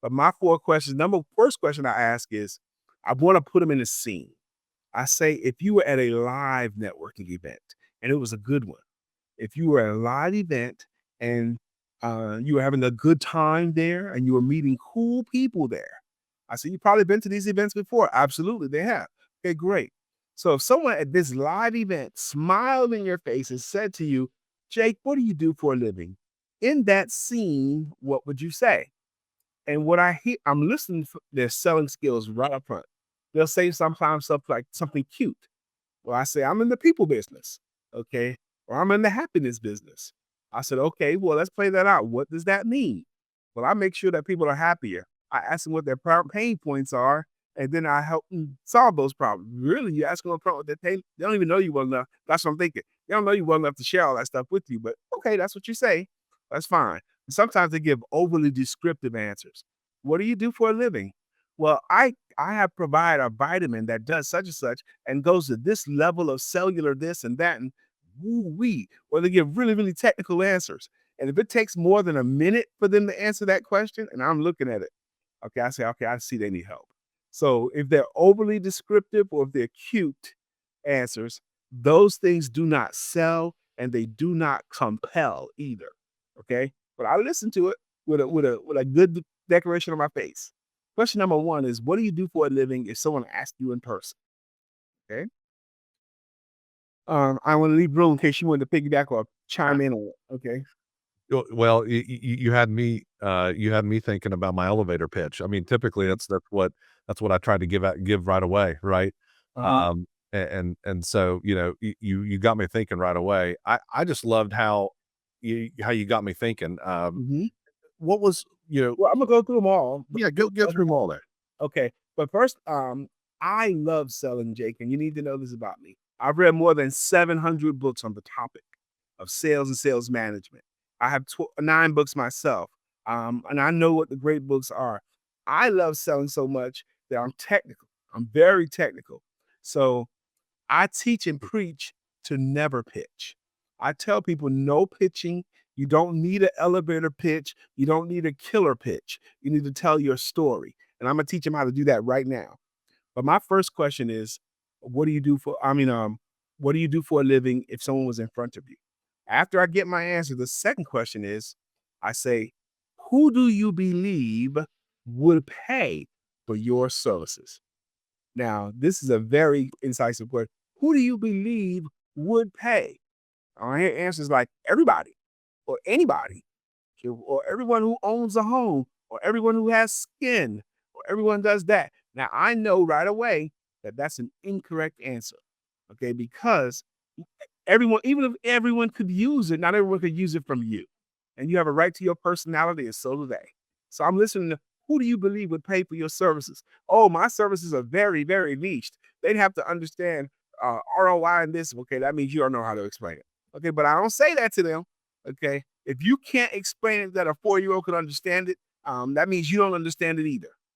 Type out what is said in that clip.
But my four questions, first question I ask is, I want to put them in a scene. I say, if you were at a live networking event and it was a good one, if you were at a live event and you were having a good time there and you were meeting cool people there, I said, you've probably been to these events before. Absolutely, they have. Okay, great. So if someone at this live event smiled in your face and said to you, Jake, what do you do for a living? In that scene, what would you say? And what I hear, I'm listening for their selling skills right up front. They'll say sometimes stuff like something cute. Well, I say, I'm in the people business. Okay. Or I'm in the happiness business. I said, okay, well, let's play that out. What does that mean? Well, I make sure that people are happier. I ask them what their pain points are, and then I help them solve those problems. Really, you ask them up front what their pain, they don't even know you well enough. That's what I'm thinking. They don't know you well enough to share all that stuff with you, but okay, that's what you say. That's fine. Sometimes they give overly descriptive answers. What do you do for a living? Well, I have provided a vitamin that does such and such and goes to this level of cellular this and that and woo wee. Or they give really, really technical answers. And if it takes more than a minute for them to answer that question, and I'm looking at it, okay, I say, okay, I see they need help. So if they're overly descriptive or if they're cute answers, those things do not sell and they do not compel either. Okay. But I listen to it with a good decoration on my face. Question number one is, what do you do for a living if someone asks you in person? Okay. I want to leave room in case you want to piggyback or chime in on it. Okay. Well, you had me thinking about my elevator pitch. I mean, typically that's what I try to give right away, right? Uh-huh. And so, you got me thinking right away. I just loved how you got me thinking. Hmm. What was, Well, I'm gonna go through them all. yeah, go through them all there. Okay. But first, I love selling, Jake, and you need to know this about me. I've read more than 700 books on the topic of sales and sales management. I have 9 books myself, and I know what the great books are. I love selling so much that I'm technical. I'm very technical. So I teach and preach to never pitch. I tell people no pitching. You don't need an elevator pitch. You don't need a killer pitch. You need to tell your story. And I'm gonna teach them how to do that right now. But my first question is, what do you do for, what do you do for a living if someone was in front of you? After I get my answer, the second question is, I say, who do you believe would pay for your services? Now, this is a very incisive word. Who do you believe would pay? I hear answers like everybody or anybody or everyone who owns a home or everyone who has skin or everyone does that. Now, I know right away that that's an incorrect answer. Okay, because everyone, even if everyone could use it, not everyone could use it from you. And you have a right to your personality, and so do they. So I'm listening to, who do you believe would pay for your services? Oh, my services are very, very niched. They'd have to understand ROI and this. Okay, that means you don't know how to explain it. Okay, but I don't say that to them. Okay, if you can't explain it that a 4-year-old could understand it, that means you don't understand it either.